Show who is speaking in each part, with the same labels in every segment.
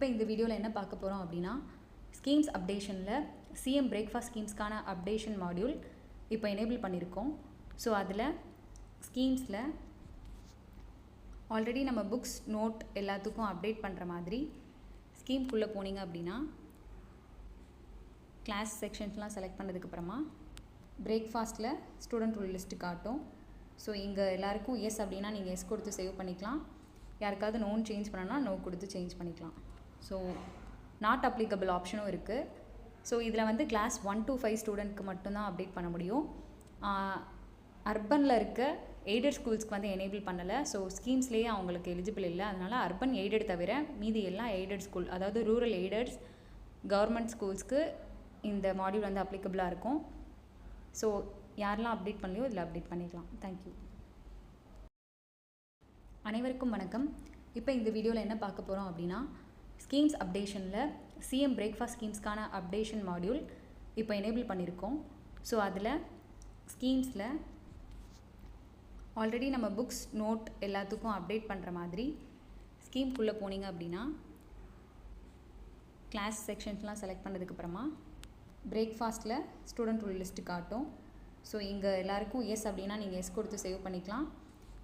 Speaker 1: இப்போ இந்த வீடியோவில் என்ன பார்க்க போகிறோம் அப்படின்னா, ஸ்கீம்ஸ் அப்டேஷனில் சிஎம் பிரேக்ஃபாஸ்ட் ஸ்கீம்ஸ்க்கான அப்டேஷன் மாடியூல் இப்போ எனேபிள் பண்ணியிருக்கோம். ஸோ அதில் ஸ்கீம்ஸில் ஆல்ரெடி நம்ம புக்ஸ் நோட் எல்லாத்துக்கும் அப்டேட் பண்ணுற மாதிரி ஸ்கீம்குள்ளே போனீங்க அப்படின்னா கிளாஸ் செக்ஷன்ஸ்லாம் செலக்ட் பண்ணதுக்கப்புறமா பிரேக்ஃபாஸ்ட்டில் ஸ்டூடெண்ட் ரூல் லிஸ்ட்டு காட்டும். ஸோ இங்கே எல்லாருக்கும் எஸ் அப்படின்னா நீங்கள் எஸ் கொடுத்து சேவ் பண்ணிக்கலாம். யாருக்காவது நோன் சேஞ்ச் பண்ணனா நோ கொடுத்து சேஞ்ச் பண்ணிக்கலாம். ஸோ நாட் அப்ளிகபிள் ஆப்ஷனும் இருக்குது. ஸோ இதில் வந்து கிளாஸ் 1 to 5 ஸ்டூடெண்ட்க்கு மட்டும்தான் அப்டேட் பண்ண முடியும். அர்பனில் இருக்க எய்டட் ஸ்கூல்ஸ்க்கு வந்து எனேபிள் பண்ணலை. ஸோ ஸ்கீம்ஸ்லேயே அவங்களுக்கு எலிஜிபிள் இல்லை. அதனால் அர்பன் எய்டட் தவிர மீதி எல்லாம் எய்டட் ஸ்கூல், அதாவது ரூரல் எய்டட்ஸ் கவர்மெண்ட் ஸ்கூல்ஸ்க்கு இந்த மாடியூல் வந்து அப்ளிகபிளாக இருக்கும். ஸோ யாரெல்லாம் அப்டேட் பண்ணலையோ இதில் அப்டேட் பண்ணிக்கலாம். தேங்க்யூ. அனைவருக்கும் வணக்கம். இப்போ இந்த வீடியோவில் என்ன பார்க்க போகிறோம் அப்படின்னா, ஸ்கீம்ஸ் அப்டேஷனில் சிஎம் பிரேக்ஃபாஸ்ட் ஸ்கீம்ஸ்க்கான அப்டேஷன் மாடியூல் இப்போ எனேபிள் பண்ணியிருக்கோம். ஸோ அதில் ஸ்கீம்ஸில் ஆல்ரெடி நம்ம புக்ஸ் நோட் எல்லாத்துக்கும் அப்டேட் பண்ணுற மாதிரி ஸ்கீம்குள்ளே போனீங்க அப்படின்னா கிளாஸ் செக்ஷன்ஸ்லாம் செலக்ட் பண்ணதுக்கப்புறமா பிரேக்ஃபாஸ்ட்டில் ஸ்டூடெண்ட் ரூல் லிஸ்ட்டு காட்டும். ஸோ இங்கே எல்லாருக்கும் எஸ் அப்படின்னா நீங்கள் எஸ் கொடுத்து சேவ் பண்ணிக்கலாம்.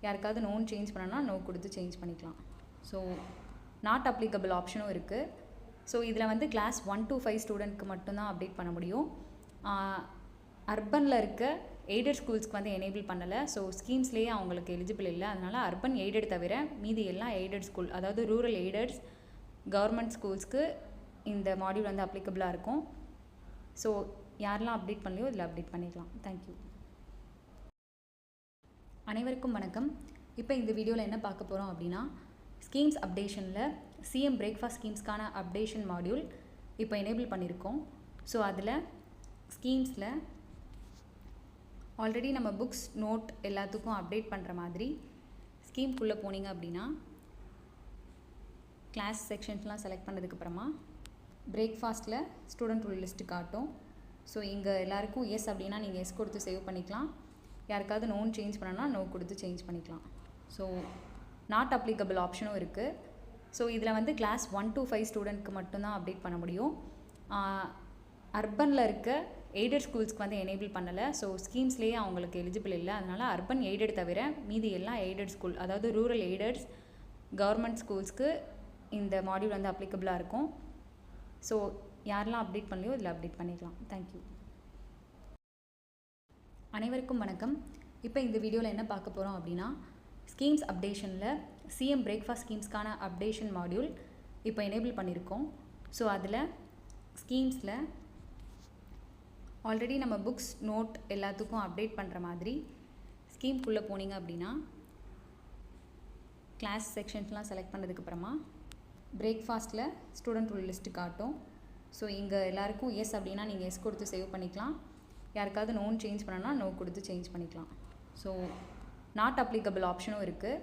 Speaker 1: யாருக்காவது நோன் சேஞ்ச் பண்ணனா நோ கொடுத்து சேஞ்ச் பண்ணிக்கலாம். ஸோ நாட் அப்ளிகபிள் ஆப்ஷனும் இருக்குது. ஸோ இதில் வந்து கிளாஸ் 1 to 5 ஸ்டூடெண்ட்க்கு மட்டும்தான் அப்டேட் பண்ண முடியும். அர்பனில் இருக்க எய்டட் ஸ்கூல்ஸ்க்கு வந்து எனேபிள் பண்ணலை. ஸோ ஸ்கீம்ஸ்லேயே அவங்களுக்கு எலிஜிபிள் இல்லை. அதனால் அர்பன் எய்டட் தவிர மீதி எல்லாம் எய்டட் ஸ்கூல், அதாவது ரூரல் எய்டட்ஸ் கவர்மெண்ட் ஸ்கூல்ஸ்க்கு இந்த மாடியூல் வந்து அப்ளிகபிளாக இருக்கும். ஸோ யாரெல்லாம் அப்டேட் பண்ணலையோ இதில் அப்டேட் பண்ணிக்கலாம். தேங்க்யூ. அனைவருக்கும் வணக்கம். இப்போ இந்த வீடியோவில் என்ன பார்க்க போகிறோம் அப்படின்னா, ஸ்கீம்ஸ் அப்டேஷனில் சிஎம் பிரேக்ஃபாஸ்ட் ஸ்கீம்ஸ்க்கான அப்டேஷன் மாடியூல் இப்போ எனேபிள் பண்ணியிருக்கோம். ஸோ அதில் ஸ்கீம்ஸில் ஆல்ரெடி நம்ம புக்ஸ் நோட் எல்லாத்துக்கும் அப்டேட் பண்ணுற மாதிரி ஸ்கீம்குள்ளே போனீங்க அப்படின்னா கிளாஸ் செக்ஷன்ஸ்லாம் செலக்ட் பண்ணதுக்கப்புறமா பிரேக்ஃபாஸ்ட்டில் ஸ்டூடெண்ட் ரூல் லிஸ்ட்டு காட்டும். ஸோ இங்கே எல்லாருக்கும் எஸ் அப்படின்னா நீங்கள் எஸ் கொடுத்து சேவ் பண்ணிக்கலாம். யாருக்காவது நோன் சேஞ்ச் பண்ணனா நோ கொடுத்து சேஞ்ச் பண்ணிக்கலாம். ஸோ நாட் அப்ளிகபிள் ஆப்ஷனும் இருக்குது. ஸோ இதில் வந்து கிளாஸ் 1 to 5 ஸ்டூடெண்ட்க்கு மட்டும்தான் அப்டேட் பண்ண முடியும். அர்பனில் இருக்க எய்டட் ஸ்கூல்ஸ்க்கு வந்து எனேபிள் பண்ணலை. ஸோ ஸ்கீம்ஸ்லேயே அவங்களுக்கு எலிஜிபிள் இல்லை. அதனால் அர்பன் எய்டட் தவிர மீதி எல்லாம் எய்டட் ஸ்கூல், அதாவது ரூரல் எய்டட்ஸ் கவர்மெண்ட் ஸ்கூல்ஸ்க்கு இந்த மாடியூல் வந்து அப்ளிகபிளாக இருக்கும். ஸோ யாரெல்லாம் அப்டேட் பண்ணலையோ இதில் அப்டேட் பண்ணிக்கலாம். தேங்க்யூ. அனைவருக்கும் வணக்கம். இப்போ இந்த வீடியோவில் என்ன பார்க்க போகிறோம் அப்படின்னா, ஸ்கீம்ஸ் அப்டேஷனில் சிஎம் பிரேக்ஃபாஸ்ட் ஸ்கீம்ஸ்க்கான அப்டேஷன் மாடியூல் இப்போ எனேபிள் பண்ணியிருக்கோம். ஸோ அதில் ஸ்கீம்ஸில் ஆல்ரெடி நம்ம புக்ஸ் நோட் எல்லாத்துக்கும் அப்டேட் பண்ணுற மாதிரி ஸ்கீம்குள்ளே போனீங்க அப்படின்னா கிளாஸ் செக்ஷன்ஸ்லாம் செலக்ட் பண்ணதுக்கப்புறமா பிரேக்ஃபாஸ்ட்டில் ஸ்டூடெண்ட் ரூல் லிஸ்ட்டு காட்டும். ஸோ இங்கே எல்லாருக்கும் எஸ் அப்படின்னா நீங்கள் எஸ் கொடுத்து சேவ் பண்ணிக்கலாம். யாருக்காவது நோன் சேஞ்ச் பண்ணனா நோ கொடுத்து சேஞ்ச் பண்ணிக்கலாம். ஸோ நாட் அப்ளிகபிள் ஆப்ஷனும் இருக்குது.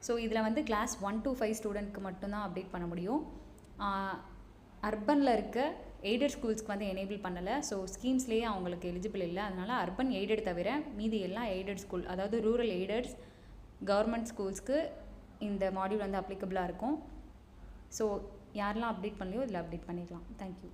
Speaker 1: ஸோ இதில் வந்து கிளாஸ் 1 to 5 ஸ்டூடெண்ட்க்கு மட்டும்தான் அப்டேட் பண்ண முடியும். அர்பனில் இருக்க எய்டட் ஸ்கூல்ஸ்க்கு வந்து எனேபிள் பண்ணலை. ஸோ ஸ்கீம்ஸ்லேயே அவங்களுக்கு எலிஜிபிள் இல்லை. அதனால் அர்பன் எய்டட் தவிர மீதி எல்லாம் எய்டட் ஸ்கூல், அதாவது ரூரல் எய்டட்ஸ் கவர்மெண்ட் ஸ்கூல்ஸ்க்கு இந்த மாடியூல் வந்து அப்ளிகபிளாக இருக்கும். ஸோ யாரெல்லாம் அப்டேட் பண்ணலையோ இதில் அப்டேட் பண்ணிக்கலாம். தேங்க்யூ.